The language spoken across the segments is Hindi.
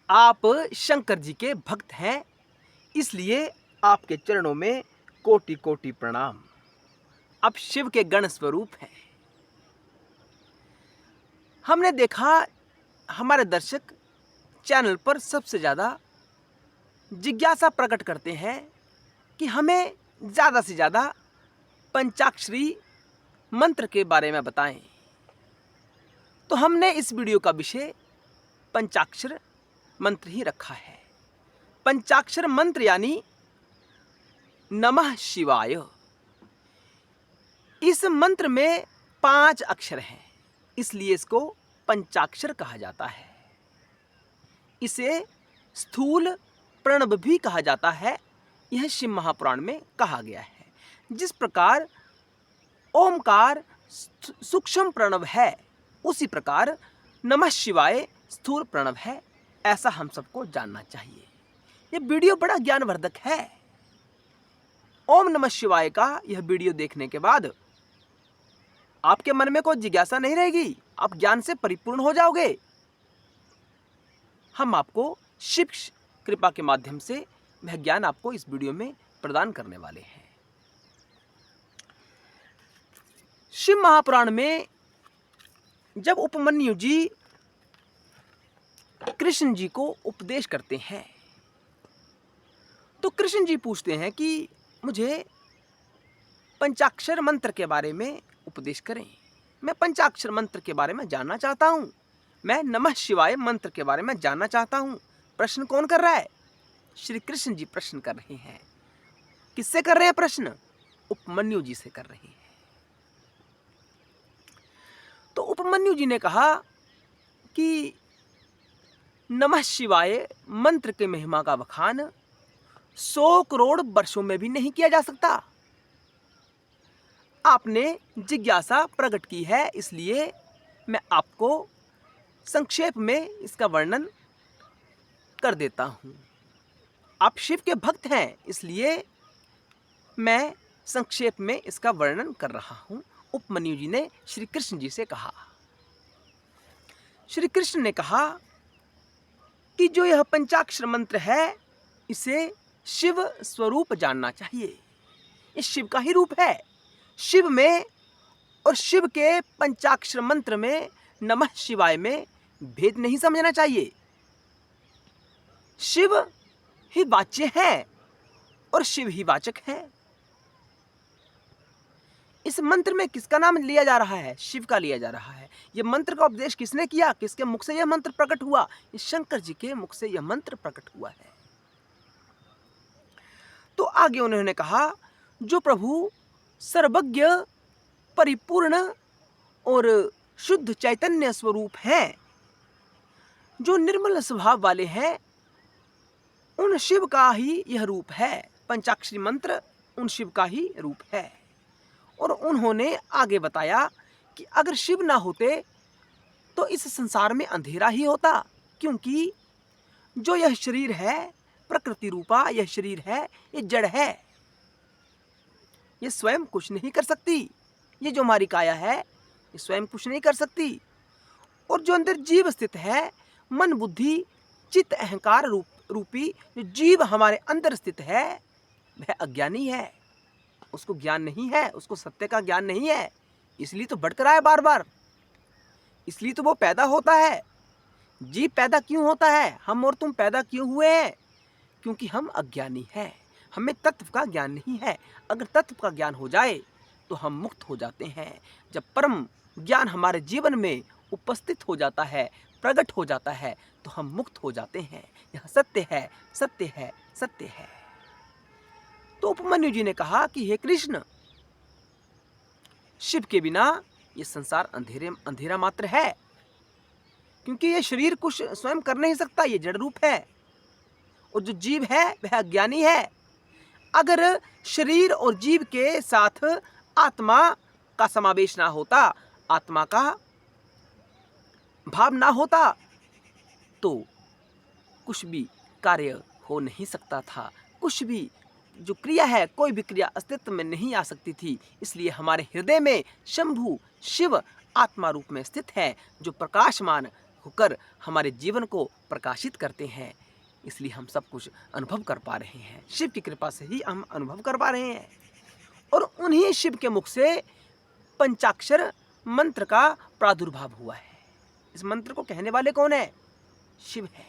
आप शंकर जी के भक्त हैं, इसलिए आपके चरणों में कोटि कोटि प्रणाम। आप शिव के गण स्वरूप हैं। हमने देखा हमारे दर्शक चैनल पर सबसे ज़्यादा जिज्ञासा प्रकट करते हैं कि हमें ज़्यादा से ज़्यादा पंचाक्षरी मंत्र के बारे में बताएं। तो हमने इस वीडियो का विषय पंचाक्षर मंत्र ही रखा है। पंचाक्षर मंत्र यानी नमः शिवाय। इस मंत्र में 5 अक्षर हैं, इसलिए इसको पंचाक्षर कहा जाता है। इसे स्थूल प्रणव भी कहा जाता है। यह शिव महापुराण में कहा गया है। जिस प्रकार ओमकार सूक्ष्म प्रणव है, उसी प्रकार नमः शिवाय स्थूल प्रणव है। ऐसा हम सबको जानना चाहिए। यह वीडियो बड़ा ज्ञानवर्धक है। ओम नमः शिवाय का यह वीडियो देखने के बाद आपके मन में कोई जिज्ञासा नहीं रहेगी, आप ज्ञान से परिपूर्ण हो जाओगे। हम आपको शिव कृपा के माध्यम से वह ज्ञान आपको इस वीडियो में प्रदान करने वाले हैं। शिव महापुराण में जब उपमन्यु जी कृष्ण जी को उपदेश करते हैं, तो कृष्ण जी पूछते हैं कि मुझे पंचाक्षर मंत्र के बारे में उपदेश करें। मैं पंचाक्षर मंत्र के बारे में जानना चाहता हूं। मैं नमः शिवाय मंत्र के बारे में जानना चाहता हूं। प्रश्न कौन कर रहा है? श्री कृष्ण जी प्रश्न कर रहे हैं। किससे कर रहे हैं प्रश्न? उपमन्यु जी से कर रहे हैं। तो उपमन्यु जी ने कहा कि नमः शिवाय मंत्र के महिमा का बखान 100 करोड़ वर्षों में भी नहीं किया जा सकता। आपने जिज्ञासा प्रकट की है, इसलिए मैं आपको संक्षेप में इसका वर्णन कर देता हूं। आप शिव के भक्त हैं, इसलिए मैं संक्षेप में इसका वर्णन कर रहा हूं। उपमन्यु जी ने श्री कृष्ण जी से कहा। श्री कृष्ण ने कहा कि जो यह पंचाक्षर मंत्र है, इसे शिव स्वरूप जानना चाहिए। ये शिव का ही रूप है। शिव में और शिव के पंचाक्षर मंत्र में नमः शिवाय में भेद नहीं समझना चाहिए। शिव ही वाच्य है और शिव ही वाचक है। इस मंत्र में किसका नाम लिया जा रहा है? शिव का लिया जा रहा है। यह मंत्र का उपदेश किसने किया? किसके मुख से यह मंत्र प्रकट हुआ? इस शंकर जी के मुख से यह मंत्र प्रकट हुआ है। तो आगे उन्होंने कहा, जो प्रभु सर्वज्ञ, परिपूर्ण और शुद्ध चैतन्य स्वरूप हैं, जो निर्मल स्वभाव वाले हैं, उन शिव का ही यह रूप है। पंचाक्षरी मंत्र उन शिव का ही रूप है। और उन्होंने आगे बताया कि अगर शिव ना होते तो इस संसार में अंधेरा ही होता, क्योंकि जो यह शरीर है, प्रकृति रूपा यह शरीर है, ये जड़ है। ये स्वयं कुछ नहीं कर सकती। ये जो हमारी काया है, ये स्वयं कुछ नहीं कर सकती। और जो अंदर जीव स्थित है, मन बुद्धि चित्त अहंकार रूपी जो जीव हमारे अंदर स्थित है, वह अज्ञानी है। उसको ज्ञान नहीं है, उसको सत्य का ज्ञान नहीं है, इसलिए तो भटक रहा है बार बार। इसलिए तो वो पैदा होता है। जीव पैदा क्यों होता है? हम और तुम पैदा क्यों हुए हैं? क्योंकि हम अज्ञानी हैं। हमें तत्व का ज्ञान नहीं है। अगर तत्व का ज्ञान हो जाए तो हम मुक्त हो जाते हैं। जब परम ज्ञान हमारे जीवन में उपस्थित हो जाता है, प्रकट हो जाता है, तो हम मुक्त हो जाते हैं। यह सत्य है, सत्य है, सत्य है। तो उपमन्यु जी ने कहा कि हे कृष्ण, शिव के बिना ये संसार अंधेरा मात्र है, क्योंकि ये शरीर कुछ स्वयं कर नहीं सकता, ये जड़ रूप है। और जो जीव है वह अज्ञानी है। अगर शरीर और जीव के साथ आत्मा का समावेश ना होता, आत्मा का भाव ना होता, तो कुछ भी कार्य हो नहीं सकता था। कुछ भी जो क्रिया है, कोई भी क्रिया अस्तित्व में नहीं आ सकती थी। इसलिए हमारे हृदय में शंभु शिव आत्मा रूप में स्थित है, जो प्रकाशमान होकर हमारे जीवन को प्रकाशित करते हैं, इसलिए हम सब कुछ अनुभव कर पा रहे हैं। शिव की कृपा से ही हम अनुभव कर पा रहे हैं। और उन्हीं शिव के मुख से पंचाक्षर मंत्र का प्रादुर्भाव हुआ है। इस मंत्र को कहने वाले कौन है? शिव है।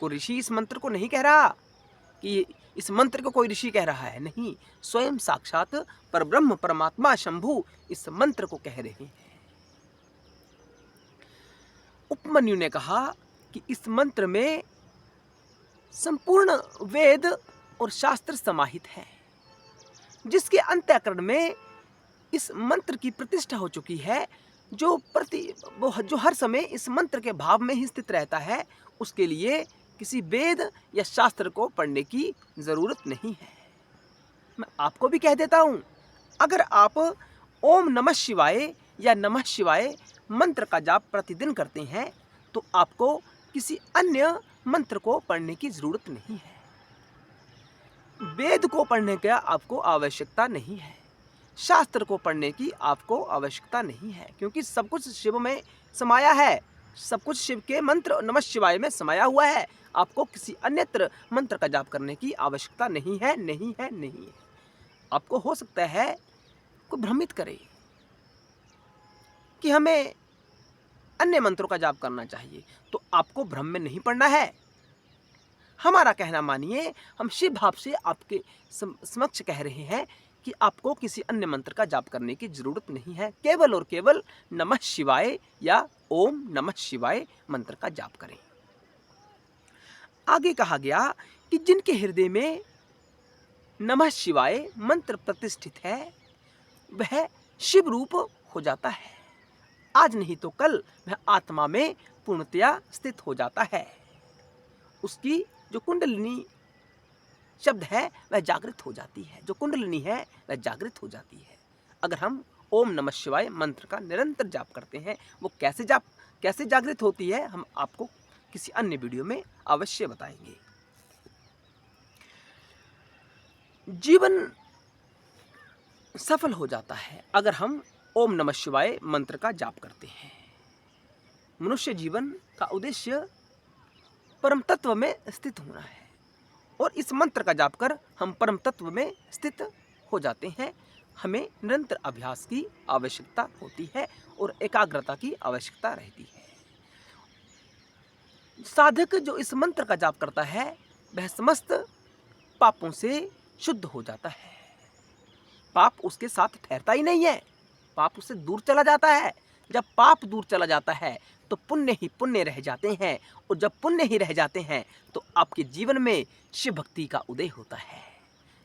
कोई ऋषि इस मंत्र को नहीं कह रहा कि इस मंत्र को कोई ऋषि कह रहा है, नहीं, स्वयं साक्षात परब्रह्म परमात्मा शंभु इस मंत्र को कह रहे हैं। उपमन्यु ने कहा कि इस मंत्र में संपूर्ण वेद और शास्त्र समाहित है, जिसके अंतःकरण में इस मंत्र की प्रतिष्ठा हो चुकी है। जो हर समय इस मंत्र के भाव में ही स्थित रहता है, उसके लिए किसी वेद या शास्त्र को पढ़ने की जरूरत नहीं है। मैं आपको भी कह देता हूं, अगर आप ओम नमः शिवाय या नमः शिवाय मंत्र का जाप प्रतिदिन करते हैं तो आपको किसी अन्य मंत्र को पढ़ने की जरूरत नहीं है। वेद को पढ़ने की आपको आवश्यकता नहीं है, शास्त्र को पढ़ने की आपको आवश्यकता नहीं है, क्योंकि सब कुछ शिव में समाया है। सब कुछ शिव के मंत्र नमः शिवाय में समाया हुआ है। आपको किसी अन्यत्र मंत्र का जाप करने की आवश्यकता नहीं है, नहीं है, नहीं है। आपको हो सकता है को भ्रमित करे कि हमें अन्य मंत्रों का जाप करना चाहिए, तो आपको भ्रम में नहीं पड़ना है। हमारा कहना मानिए, हम शिव भाव से आपके समक्ष कह रहे हैं कि आपको किसी अन्य मंत्र का जाप करने की जरूरत नहीं है। केवल और केवल नमः शिवाय या ओम नमः शिवाय मंत्र का जाप करें। आगे कहा गया कि जिनके हृदय में नमः शिवाय मंत्र प्रतिष्ठित है वह शिव रूप हो जाता है। आज नहीं तो कल वह आत्मा में पूर्णतया स्थित हो जाता है। उसकी जो कुंडलिनी शब्द है वह जागृत हो जाती है, जो कुंडलिनी है वह जागृत हो जाती है। अगर हम ओम नमः शिवाय मंत्र का निरंतर जाप करते हैं, वो कैसे जागृत होती है, हम आपको किसी अन्य वीडियो में अवश्य बताएंगे। जीवन सफल हो जाता है अगर हम ओम नमः शिवाय मंत्र का जाप करते हैं। मनुष्य जीवन का उद्देश्य परम तत्व में स्थित होना है, और इस मंत्र का जाप कर हम परम तत्व में स्थित हो जाते हैं। हमें निरंतर अभ्यास की आवश्यकता होती है और एकाग्रता की आवश्यकता रहती है। साधक जो इस मंत्र का जाप करता है वह समस्त पापों से शुद्ध हो जाता है। पाप उसके साथ ठहरता ही नहीं है, पाप उससे दूर चला जाता है। जब पाप दूर चला जाता है तो पुण्य ही पुण्य रह जाते हैं, और जब पुण्य ही रह जाते हैं तो आपके जीवन में शिव भक्ति का उदय होता है।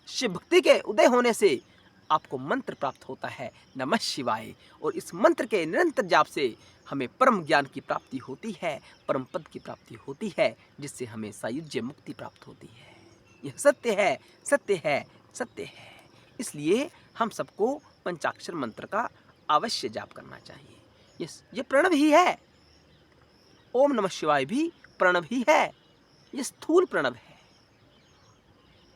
शिव भक्ति के उदय होने से आपको मंत्र प्राप्त होता है नमः शिवाय, और इस मंत्र के निरंतर जाप से हमें परम ज्ञान की प्राप्ति होती है, परम पद की प्राप्ति होती है, जिससे हमें सायुज्य मुक्ति प्राप्त होती है। यह सत्य है, सत्य है, सत्य है। इसलिए हम सबको पंचाक्षर मंत्र का अवश्य जाप करना चाहिए। ये प्रणव ही है। ओम नमः शिवाय भी प्रणव ही है, ये स्थूल प्रणव है,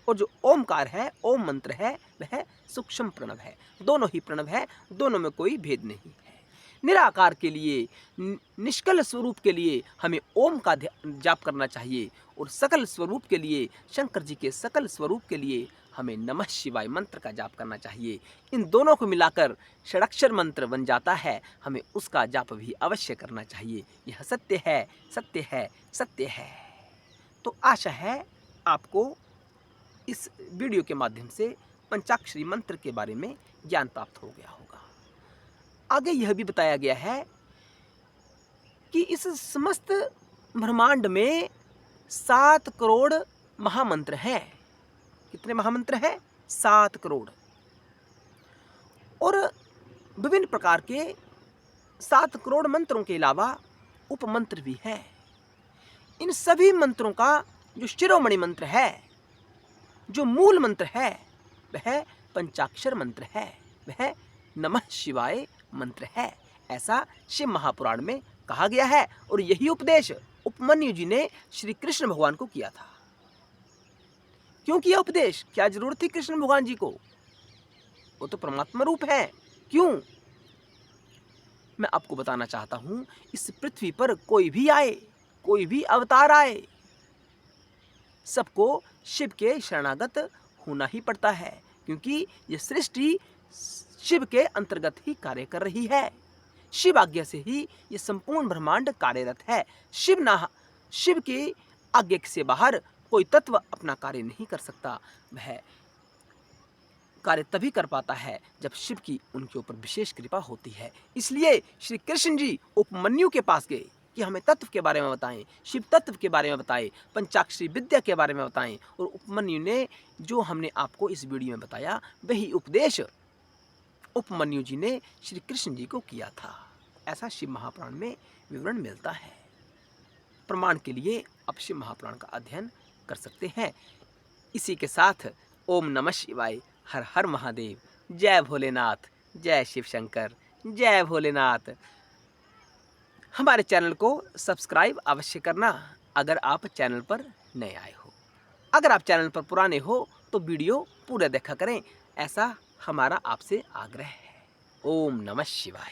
और जो ओमकार है, ओम मंत्र है, वह सूक्ष्म प्रणव है। दोनों ही प्रणव है, दोनों में कोई भेद नहीं है। निराकार के लिए, निष्कल स्वरूप के लिए हमें ओम का जाप करना चाहिए, और सकल स्वरूप के लिए, शंकर जी के सकल स्वरूप के लिए हमें नमः शिवाय मंत्र का जाप करना चाहिए। इन दोनों को मिलाकर षडाक्षर मंत्र बन जाता है, हमें उसका जाप भी अवश्य करना चाहिए। यह सत्य है, सत्य है, सत्य है। तो आशा है आपको इस वीडियो के माध्यम से पंचाक्षरी मंत्र के बारे में ज्ञान प्राप्त हो गया होगा। आगे यह भी बताया गया है कि इस समस्त ब्रह्मांड में 7 करोड़ महामंत्र हैं। कितने महामंत्र हैं? 7 करोड़। और विभिन्न प्रकार के 7 करोड़ मंत्रों के अलावा उपमंत्र भी हैं। इन सभी मंत्रों का जो शिरोमणि मंत्र है, जो मूल मंत्र है, वह पंचाक्षर मंत्र है, वह नमः शिवाय मंत्र है। ऐसा शिव महापुराण में कहा गया है, और यही उपदेश उपमन्यु जी ने श्री कृष्ण भगवान को किया था। क्यों किया उपदेश? क्या जरूरत थी कृष्ण भगवान जी को? वो तो परमात्मा रूप है। क्यों? मैं आपको बताना चाहता हूँ, इस पृथ्वी पर कोई भी आए, कोई भी अवतार आए, सबको शिव के शरणागत होना ही पड़ता है, क्योंकि ये सृष्टि शिव के अंतर्गत ही कार्य कर रही है। शिव आज्ञा से ही ये संपूर्ण ब्रह्मांड कार्यरत है। शिव की आज्ञा से बाहर कोई तत्व अपना कार्य नहीं कर सकता। वह कार्य तभी कर पाता है जब शिव की उनके ऊपर विशेष कृपा होती है। इसलिए श्री कृष्ण जी उपमन्यु के पास गए कि हमें तत्व के बारे में बताएं, शिव तत्व के बारे में बताएं, पंचाक्षरी विद्या के बारे में बताएं। और उपमन्यु ने जो हमने आपको इस वीडियो में बताया, वही उपदेश उपमन्यु जी ने श्री कृष्ण जी को किया था। ऐसा शिव महापुराण में विवरण मिलता है। प्रमाण के लिए आप शिव महापुराण का अध्ययन कर सकते हैं। इसी के साथ ओम नमः शिवाय, हर हर महादेव, जय भोलेनाथ, जय शिव शंकर, जय भोलेनाथ। हमारे चैनल को सब्सक्राइब अवश्य करना अगर आप चैनल पर नए आए हो। अगर आप चैनल पर पुराने हो तो वीडियो पूरा देखा करें, ऐसा हमारा आपसे आग्रह है। ओम नमः शिवाय।